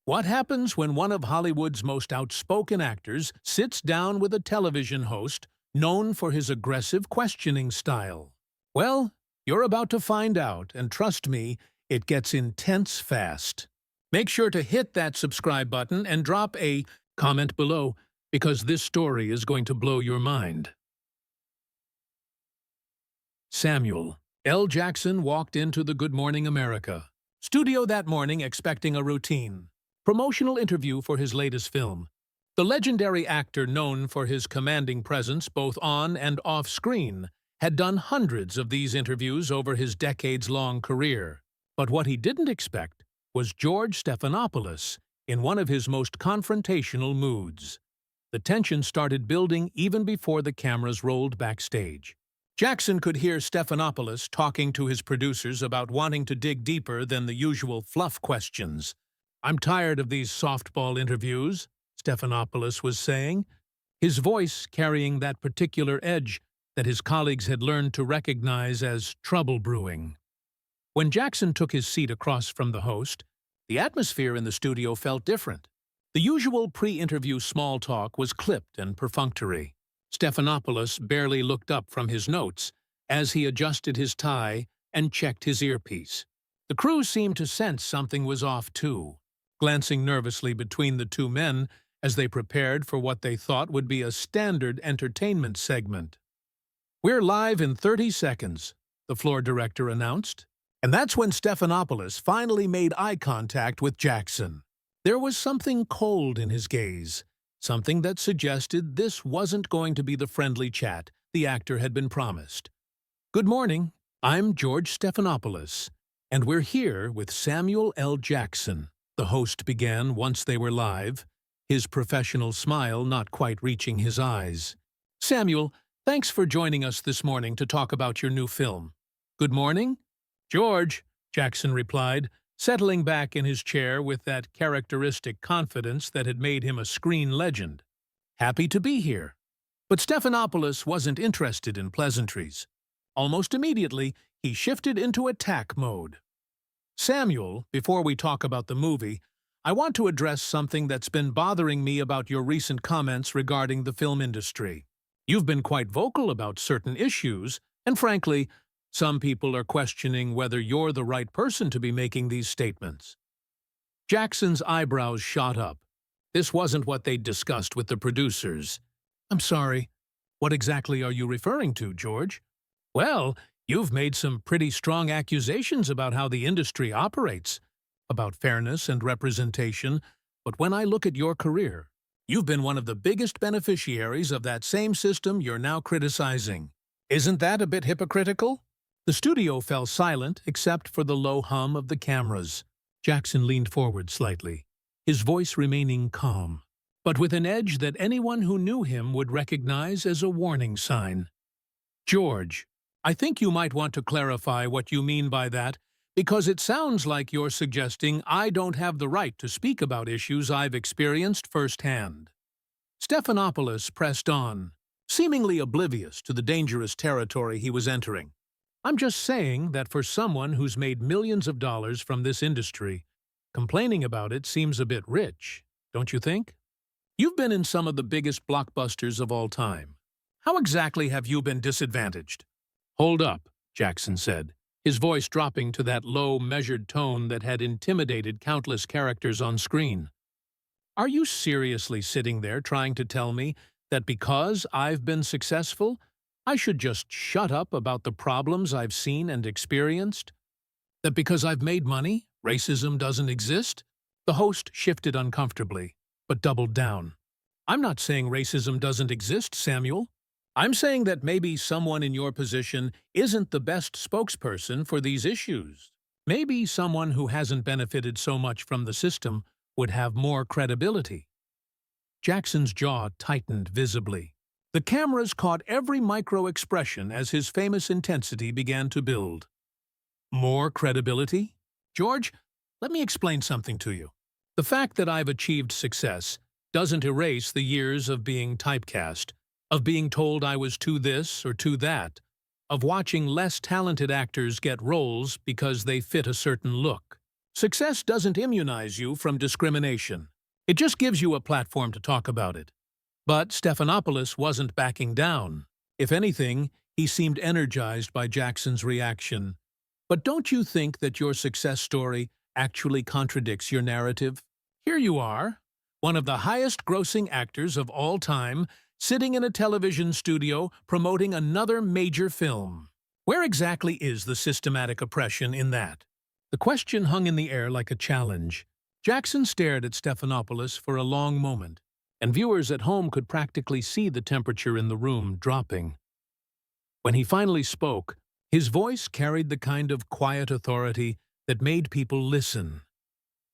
What happens when one of Hollywood's most outspoken actors sits down with a television host known for his aggressive questioning style? Well, you're about to find out, and trust me, it gets intense fast. Make sure to hit that subscribe button and drop a comment below, because this story is going to blow your mind. Samuel L. Jackson walked into the Good Morning America studio that morning expecting a routine promotional interview for his latest film. The legendary actor, known for his commanding presence both on and off screen, had done hundreds of these interviews over his decades-long career. But what he didn't expect was George Stephanopoulos in one of his most confrontational moods. The tension started building even before the cameras rolled backstage. Jackson could hear Stephanopoulos talking to his producers about wanting to dig deeper than the usual fluff questions. "I'm tired of these softball interviews," Stephanopoulos was saying, his voice carrying that particular edge that his colleagues had learned to recognize as trouble brewing. When Jackson took his seat across from the host, the atmosphere in the studio felt different. The usual pre-interview small talk was clipped and perfunctory. Stephanopoulos barely looked up from his notes as he adjusted his tie and checked his earpiece. The crew seemed to sense something was off too, glancing nervously between the two men as they prepared for what they thought would be a standard entertainment segment. "We're live in 30 seconds, the floor director announced. And that's when Stephanopoulos finally made eye contact with Jackson. There was something cold in his gaze, something that suggested this wasn't going to be the friendly chat the actor had been promised. "Good morning, I'm George Stephanopoulos, and we're here with Samuel L. Jackson," the host began once they were live, his professional smile not quite reaching his eyes. "Samuel, thanks for joining us this morning to talk about your new film." "Good morning, George," Jackson replied, settling back in his chair with that characteristic confidence that had made him a screen legend. "Happy to be here." But Stephanopoulos wasn't interested in pleasantries. Almost immediately, he shifted into attack mode. "Samuel, before we talk about the movie, I want to address something that's been bothering me about your recent comments regarding the film industry. You've been quite vocal about certain issues, and frankly, some people are questioning whether you're the right person to be making these statements." Jackson's eyebrows shot up. This wasn't what they'd discussed with the producers. "I'm sorry. What exactly are you referring to, George?" "Well, you've made some pretty strong accusations about how the industry operates, about fairness and representation, but when I look at your career, you've been one of the biggest beneficiaries of that same system you're now criticizing. Isn't that a bit hypocritical?" The studio fell silent except for the low hum of the cameras. Jackson leaned forward slightly, his voice remaining calm, but with an edge that anyone who knew him would recognize as a warning sign. "George, I think you might want to clarify what you mean by that, because it sounds like you're suggesting I don't have the right to speak about issues I've experienced firsthand." Stephanopoulos pressed on, seemingly oblivious to the dangerous territory he was entering. "I'm just saying that for someone who's made millions of dollars from this industry, complaining about it seems a bit rich, don't you think? You've been in some of the biggest blockbusters of all time. How exactly have you been disadvantaged?" "Hold up," Jackson said, his voice dropping to that low, measured tone that had intimidated countless characters on screen. "Are you seriously sitting there trying to tell me that because I've been successful, I should just shut up about the problems I've seen and experienced? That because I've made money, racism doesn't exist?" The host shifted uncomfortably, but doubled down. "I'm not saying racism doesn't exist, Samuel. I'm saying that maybe someone in your position isn't the best spokesperson for these issues. Maybe someone who hasn't benefited so much from the system would have more credibility." Jackson's jaw tightened visibly. The cameras caught every micro-expression as his famous intensity began to build. "More credibility? George, let me explain something to you. The fact that I've achieved success doesn't erase the years of being typecast, of being told I was too this or too that, of watching less talented actors get roles because they fit a certain look. Success doesn't immunize you from discrimination. It just gives you a platform to talk about it. But Stephanopoulos wasn't backing down. If anything, he seemed energized by Jackson's reaction. But don't you think that your success story actually contradicts your narrative? Here you are, one of the highest-grossing actors of all time, sitting in a television studio promoting another major film. Where exactly is the systematic oppression in that? The question hung in the air like a challenge. Jackson stared at Stephanopoulos for a long moment, and viewers at home could practically see the temperature in the room dropping. When he finally spoke, his voice carried the kind of quiet authority that made people listen.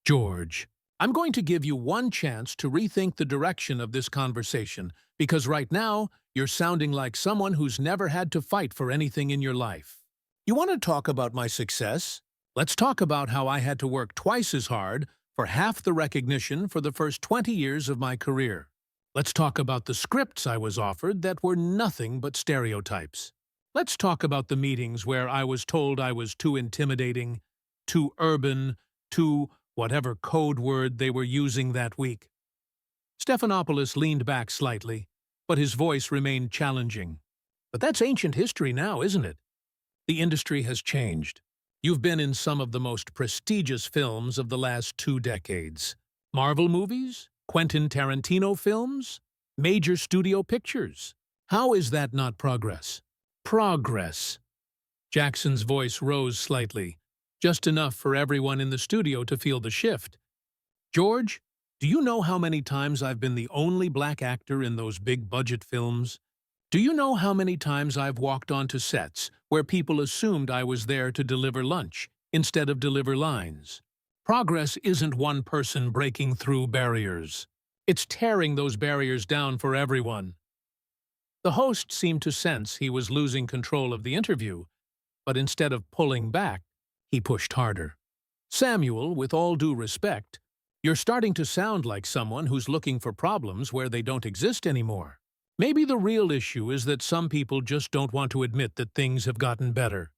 George, I'm going to give you one chance to rethink the direction of this conversation, because right now, you're sounding like someone who's never had to fight for anything in your life. You want to talk about my success? Let's talk about how I had to work twice as hard for half the recognition for the first 20 years of my career. Let's talk about the scripts I was offered that were nothing but stereotypes. Let's talk about the meetings where I was told I was too intimidating, too urban, too whatever code word they were using that week. Stephanopoulos leaned back slightly, but his voice remained challenging. But that's ancient history now, isn't it? The industry has changed. You've been in some of the most prestigious films of the last 2 decades. Marvel movies? Quentin Tarantino films? Major studio pictures? How is that not progress? Progress. Jackson's voice rose slightly, just enough for everyone in the studio to feel the shift. George, do you know how many times I've been the only black actor in those big-budget films? Do you know how many times I've walked onto sets where people assumed I was there to deliver lunch instead of deliver lines? Progress isn't one person breaking through barriers. It's tearing those barriers down for everyone. The host seemed to sense he was losing control of the interview, but instead of pulling back, he pushed harder. Samuel, with all due respect, you're starting to sound like someone who's looking for problems where they don't exist anymore. Maybe the real issue is that some people just don't want to admit that things have gotten better.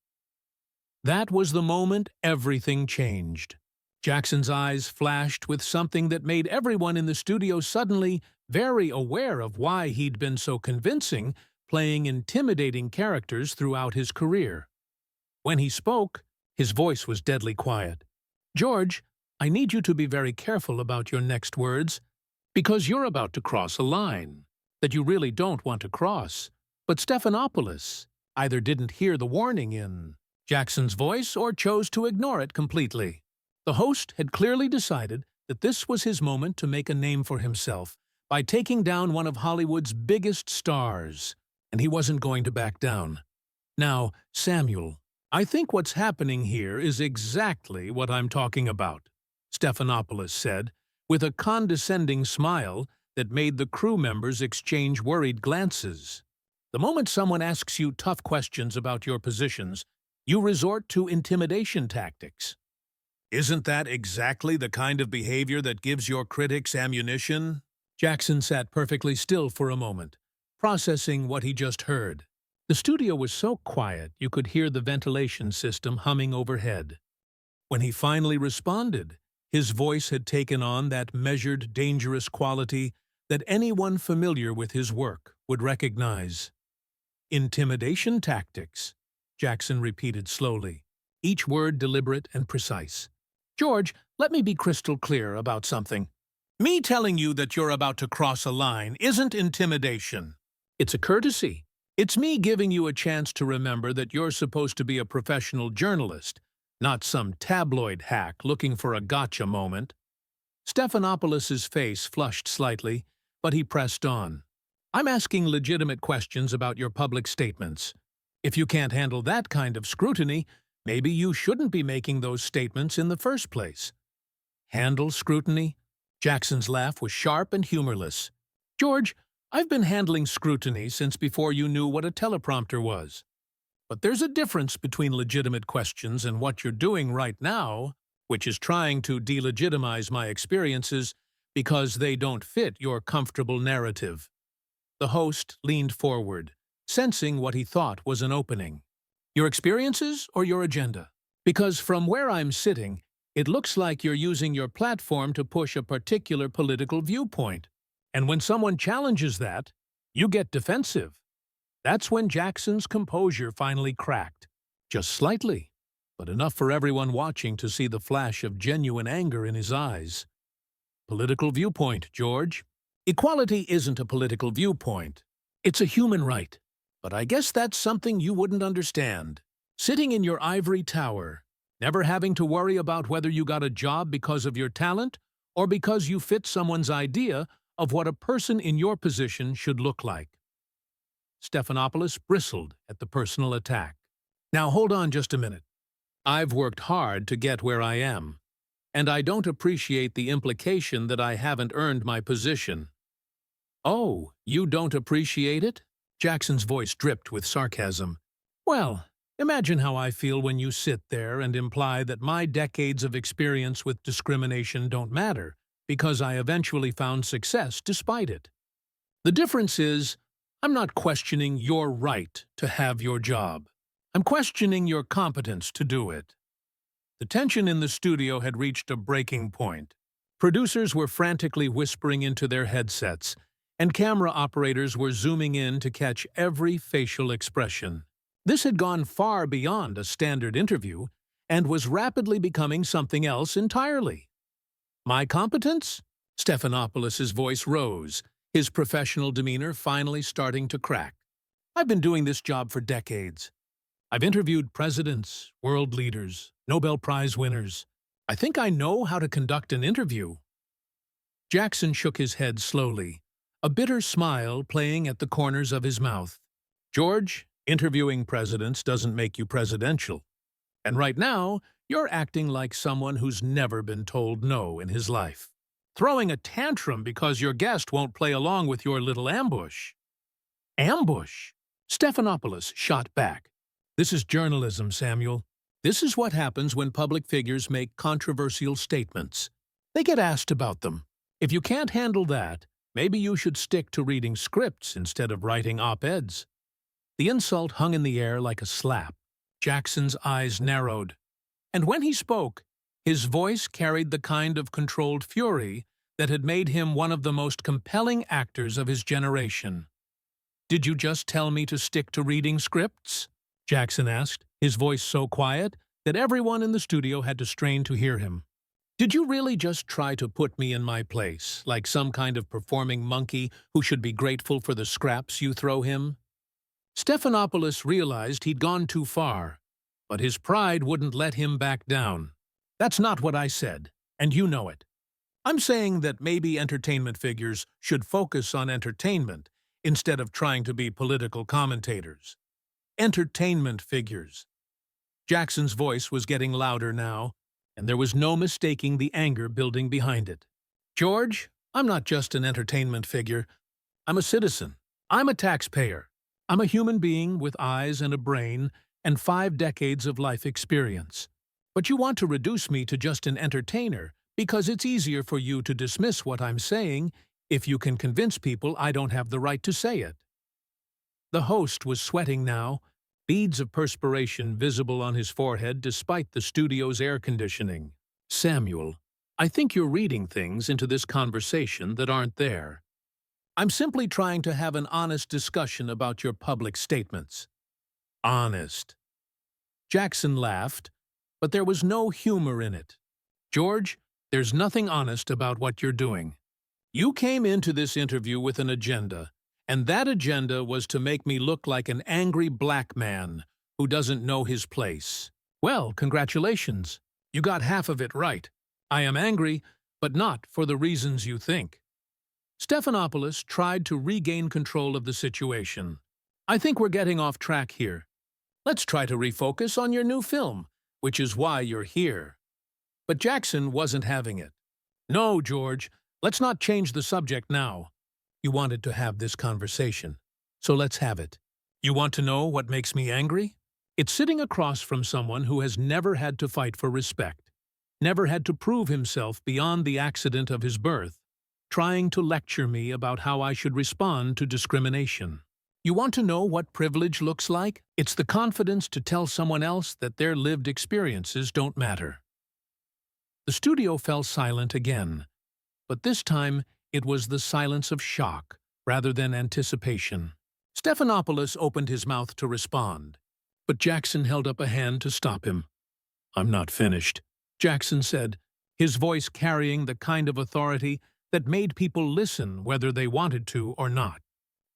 That was the moment everything changed. Jackson's eyes flashed with something that made everyone in the studio suddenly very aware of why he'd been so convincing, playing intimidating characters throughout his career. When he spoke, his voice was deadly quiet. George, I need you to be very careful about your next words, because you're about to cross a line that you really don't want to cross. But Stephanopoulos either didn't hear the warning in Jackson's voice or chose to ignore it completely. The host had clearly decided that this was his moment to make a name for himself by taking down one of Hollywood's biggest stars, and he wasn't going to back down. Now, Samuel, I think what's happening here is exactly what I'm talking about, Stephanopoulos said, with a condescending smile that made the crew members exchange worried glances. The moment someone asks you tough questions about your positions, you resort to intimidation tactics. Isn't that exactly the kind of behavior that gives your critics ammunition? Jackson sat perfectly still for a moment, processing what he just heard. The studio was so quiet you could hear the ventilation system humming overhead. When he finally responded, his voice had taken on that measured, dangerous quality that anyone familiar with his work would recognize. Intimidation tactics, Jackson repeated slowly, each word deliberate and precise. George, let me be crystal clear about something. Me telling you that you're about to cross a line isn't intimidation. It's a courtesy. It's me giving you a chance to remember that you're supposed to be a professional journalist, not some tabloid hack looking for a gotcha moment. Stephanopoulos' face flushed slightly, but he pressed on. I'm asking legitimate questions about your public statements. If you can't handle that kind of scrutiny, maybe you shouldn't be making those statements in the first place. Handle scrutiny? Jackson's laugh was sharp and humorless. George, I've been handling scrutiny since before you knew what a teleprompter was. But there's a difference between legitimate questions and what you're doing right now, which is trying to delegitimize my experiences because they don't fit your comfortable narrative. The host leaned forward, sensing what he thought was an opening. Your experiences or your agenda? Because from where I'm sitting, It looks like you're using your platform to push a particular political viewpoint. And when someone challenges that, you get defensive. That's when Jackson's composure finally cracked. Just slightly, but enough for everyone watching to see the flash of genuine anger in his eyes. Political viewpoint, George. Equality isn't a political viewpoint. It's a human right. But I guess that's something you wouldn't understand. Sitting in your ivory tower, never having to worry about whether you got a job because of your talent or because you fit someone's idea of what a person in your position should look like. Stephanopoulos bristled at the personal attack. Now hold on just a minute. I've worked hard to get where I am, and I don't appreciate the implication that I haven't earned my position. Oh, you don't appreciate it? Jackson's voice dripped with sarcasm. Well, imagine how I feel when you sit there and imply that my decades of experience with discrimination don't matter because I eventually found success despite it. The difference is, I'm not questioning your right to have your job. I'm questioning your competence to do it. The tension in the studio had reached a breaking point. Producers were frantically whispering into their headsets, and camera operators were zooming in to catch every facial expression. This had gone far beyond a standard interview and was rapidly becoming something else entirely. My competence? Stephanopoulos' voice rose, his professional demeanor finally starting to crack. I've been doing this job for decades. I've interviewed presidents, world leaders, Nobel Prize winners. I think I know how to conduct an interview. Jackson shook his head slowly, a bitter smile playing at the corners of his mouth. George, interviewing presidents doesn't make you presidential. And right now, you're acting like someone who's never been told no in his life. Throwing a tantrum because your guest won't play along with your little ambush. Ambush? Stephanopoulos shot back. This is journalism, Samuel. This is what happens when public figures make controversial statements. They get asked about them. If you can't handle that, maybe you should stick to reading scripts instead of writing op-eds. The insult hung in the air like a slap. Jackson's eyes narrowed. And when he spoke, his voice carried the kind of controlled fury that had made him one of the most compelling actors of his generation. Did you just tell me to stick to reading scripts? Jackson asked, his voice so quiet that everyone in the studio had to strain to hear him. Did you really just try to put me in my place, like some kind of performing monkey who should be grateful for the scraps you throw him? Stephanopoulos realized he'd gone too far, but his pride wouldn't let him back down. That's not what I said, and you know it. I'm saying that maybe entertainment figures should focus on entertainment instead of trying to be political commentators. Entertainment figures. Jackson's voice was getting louder now, and there was no mistaking the anger building behind it. George, I'm not just an entertainment figure. I'm a citizen. I'm a taxpayer. I'm a human being with eyes and a brain and 5 decades of life experience. But you want to reduce me to just an entertainer because it's easier for you to dismiss what I'm saying if you can convince people I don't have the right to say it. The host was sweating now, beads of perspiration visible on his forehead despite the studio's air conditioning. Samuel, I think you're reading things into this conversation that aren't there. I'm simply trying to have an honest discussion about your public statements. Honest. Jackson laughed, but there was no humor in it. George, there's nothing honest about what you're doing. You came into this interview with an agenda, and that agenda was to make me look like an angry black man who doesn't know his place. Well, congratulations. You got half of it right. I am angry, but not for the reasons you think. Stephanopoulos tried to regain control of the situation. I think we're getting off track here. Let's try to refocus on your new film, which is why you're here. But Jackson wasn't having it. No, George, let's not change the subject now. You wanted to have this conversation, so let's have it. You want to know what makes me angry? It's sitting across from someone who has never had to fight for respect, never had to prove himself beyond the accident of his birth, trying to lecture me about how I should respond to discrimination. You want to know what privilege looks like? It's the confidence to tell someone else that their lived experiences don't matter. The studio fell silent again, but this time it was the silence of shock rather than anticipation. Stephanopoulos opened his mouth to respond, but Jackson held up a hand to stop him. "I'm not finished," Jackson said, his voice carrying the kind of authority that made people listen whether they wanted to or not.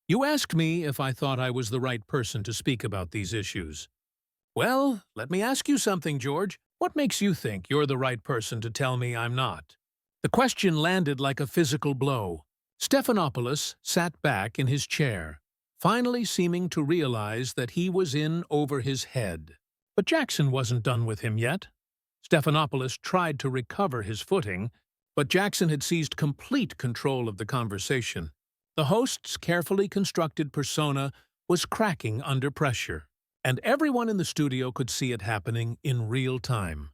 "You asked me if I thought I was the right person to speak about these issues. Well, let me ask you something, George. What makes you think you're the right person to tell me I'm not?" The question landed like a physical blow. Stephanopoulos sat back in his chair, finally seeming to realize that he was in over his head. But Jackson wasn't done with him yet. Stephanopoulos tried to recover his footing, but Jackson had seized complete control of the conversation. The host's carefully constructed persona was cracking under pressure, and everyone in the studio could see it happening in real time.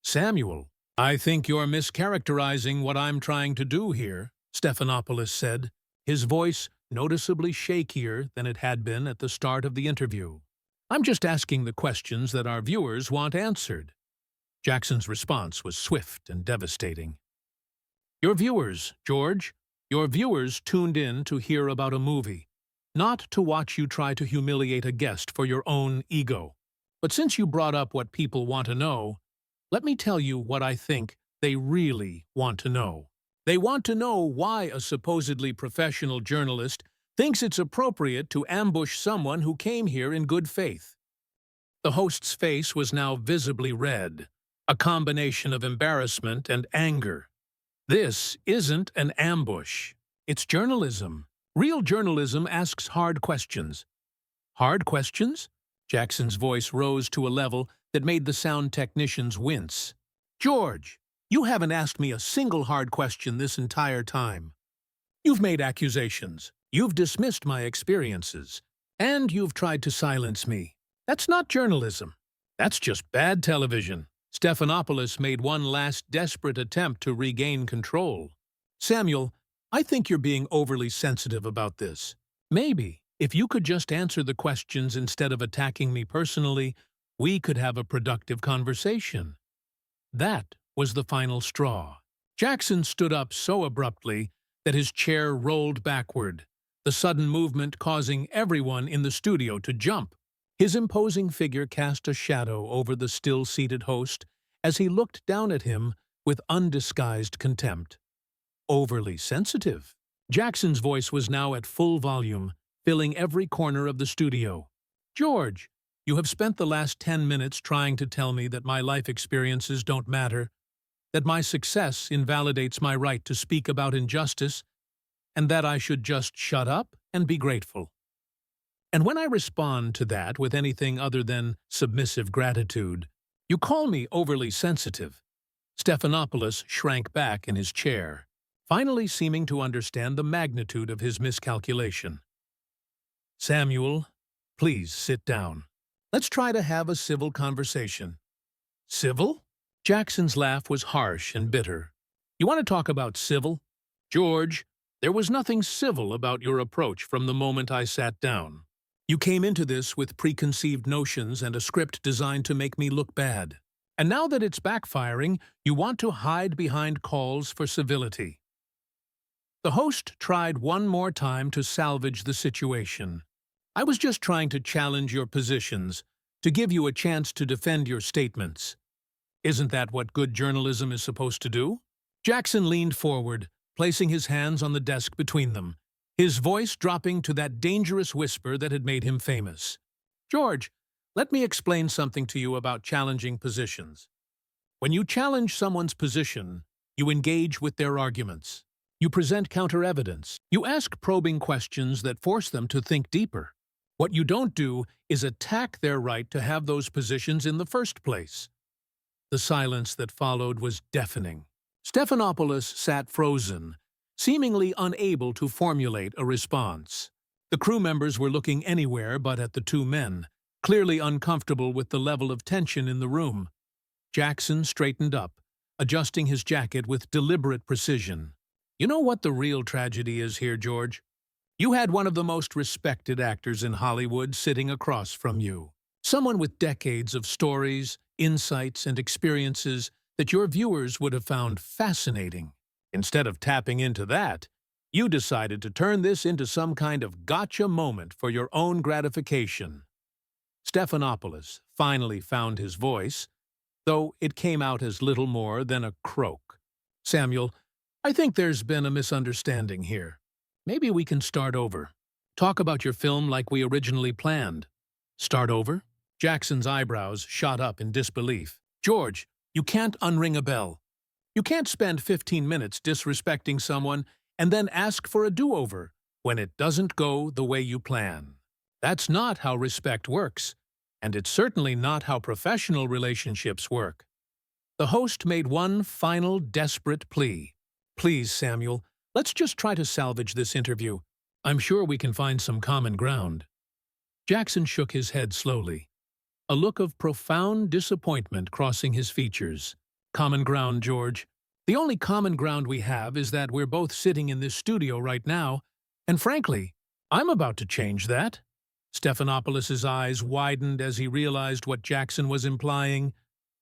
"Samuel, I think you're mischaracterizing what I'm trying to do here," Stephanopoulos said, his voice noticeably shakier than it had been at the start of the interview. "I'm just asking the questions that our viewers want answered." Jackson's response was swift and devastating. "Your viewers, George, your viewers tuned in to hear about a movie, not to watch you try to humiliate a guest for your own ego. But since you brought up what people want to know, let me tell you what I think they really want to know. They want to know why a supposedly professional journalist thinks it's appropriate to ambush someone who came here in good faith." The host's face was now visibly red, a combination of embarrassment and anger. "This isn't an ambush. It's journalism. Real journalism asks hard questions." "Hard questions?" Jackson's voice rose to a level that made the sound technicians wince. "George, you haven't asked me a single hard question this entire time. You've made accusations, you've dismissed my experiences, and you've tried to silence me. That's not journalism. That's just bad television." Stephanopoulos made one last desperate attempt to regain control. "Samuel, I think you're being overly sensitive about this. Maybe, if you could just answer the questions instead of attacking me personally, we could have a productive conversation." That was the final straw. Jackson stood up so abruptly that his chair rolled backward, the sudden movement causing everyone in the studio to jump. His imposing figure cast a shadow over the still-seated host as he looked down at him with undisguised contempt. "Overly sensitive." Jackson's voice was now at full volume, filling every corner of the studio. "George, you have spent the last 10 minutes trying to tell me that my life experiences don't matter, that my success invalidates my right to speak about injustice, and that I should just shut up and be grateful. And when I respond to that with anything other than submissive gratitude, you call me overly sensitive." Stephanopoulos shrank back in his chair, finally seeming to understand the magnitude of his miscalculation. "Samuel, please sit down. Let's try to have a civil conversation." "Civil?" Jackson's laugh was harsh and bitter. "You want to talk about civil? George, there was nothing civil about your approach from the moment I sat down. You came into this with preconceived notions and a script designed to make me look bad. And now that it's backfiring, you want to hide behind calls for civility." The host tried one more time to salvage the situation. "I was just trying to challenge your positions, to give you a chance to defend your statements. Isn't that what good journalism is supposed to do?" Jackson leaned forward, placing his hands on the desk between them, his voice dropping to that dangerous whisper that had made him famous. "George, let me explain something to you about challenging positions. When you challenge someone's position, you engage with their arguments. You present counter-evidence. You ask probing questions that force them to think deeper. What you don't do is attack their right to have those positions in the first place." The silence that followed was deafening. Stephanopoulos sat frozen, seemingly unable to formulate a response. The crew members were looking anywhere but at the two men, clearly uncomfortable with the level of tension in the room. Jackson straightened up, adjusting his jacket with deliberate precision. "You know what the real tragedy is here, George? You had one of the most respected actors in Hollywood sitting across from you. Someone with decades of stories, insights, and experiences that your viewers would have found fascinating. Instead of tapping into that, you decided to turn this into some kind of gotcha moment for your own gratification. Stephanopoulos finally found his voice, though it came out as little more than a croak. Samuel, I think there's been a misunderstanding here. Maybe we can start over. Talk about your film like we originally planned. Start over? Jackson's eyebrows shot up in disbelief. George, you can't unring a bell. You can't spend 15 minutes disrespecting someone and then ask for a do-over when it doesn't go the way you plan. That's not how respect works, and it's certainly not how professional relationships work. The host made one final desperate plea. Please, Samuel, let's just try to salvage this interview. I'm sure we can find some common ground. Jackson shook his head slowly, a look of profound disappointment crossing his features. Common ground, George. The only common ground we have is that we're both sitting in this studio right now, and frankly, I'm about to change that. Stephanopoulos' eyes widened as he realized what Jackson was implying.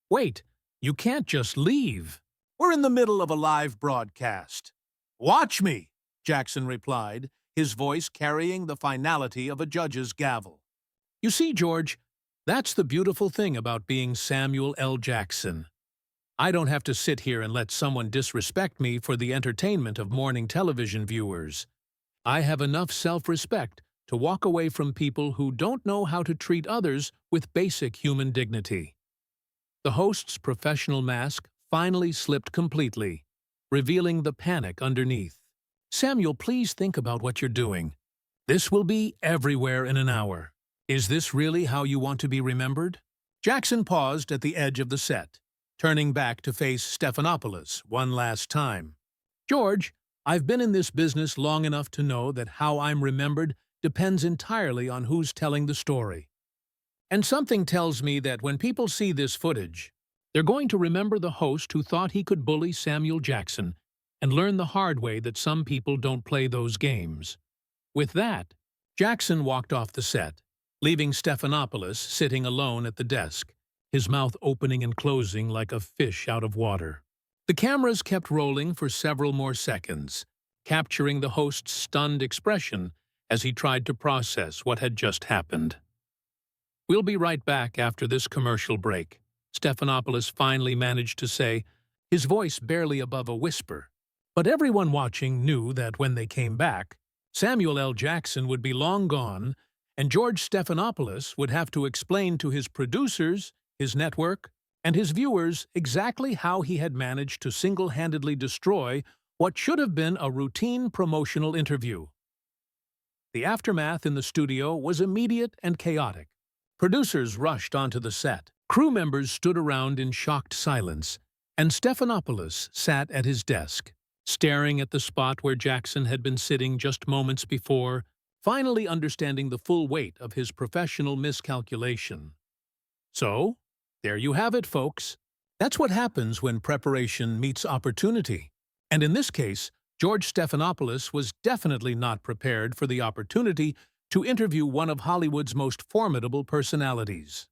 Wait, you can't just leave. We're in the middle of a live broadcast. Watch me, Jackson replied, his voice carrying the finality of a judge's gavel. You see, George, that's the beautiful thing about being Samuel L. Jackson. I don't have to sit here and let someone disrespect me for the entertainment of morning television viewers. I have enough self-respect to walk away from people who don't know how to treat others with basic human dignity. The host's professional mask finally slipped completely, revealing the panic underneath. Samuel, please think about what you're doing. This will be everywhere in an hour. Is this really how you want to be remembered? Jackson paused at the edge of the set, turning back to face Stephanopoulos one last time. George, I've been in this business long enough to know that how I'm remembered depends entirely on who's telling the story. And something tells me that when people see this footage, they're going to remember the host who thought he could bully Samuel Jackson and learn the hard way that some people don't play those games. With that, Jackson walked off the set, leaving Stephanopoulos sitting alone at the desk, his mouth opening and closing like a fish out of water. The cameras kept rolling for several more seconds, capturing the host's stunned expression as he tried to process what had just happened. We'll be right back after this commercial break, Stephanopoulos finally managed to say, his voice barely above a whisper. But everyone watching knew that when they came back, Samuel L. Jackson would be long gone, and George Stephanopoulos would have to explain to his producers, his network, and his viewers exactly how he had managed to single-handedly destroy what should have been a routine promotional interview. The aftermath in the studio was immediate and chaotic. Producers rushed onto the set, crew members stood around in shocked silence, and Stephanopoulos sat at his desk, staring at the spot where Jackson had been sitting just moments before, finally understanding the full weight of his professional miscalculation. So, there you have it, folks. That's what happens when preparation meets opportunity. And in this case, George Stephanopoulos was definitely not prepared for the opportunity to interview one of Hollywood's most formidable personalities.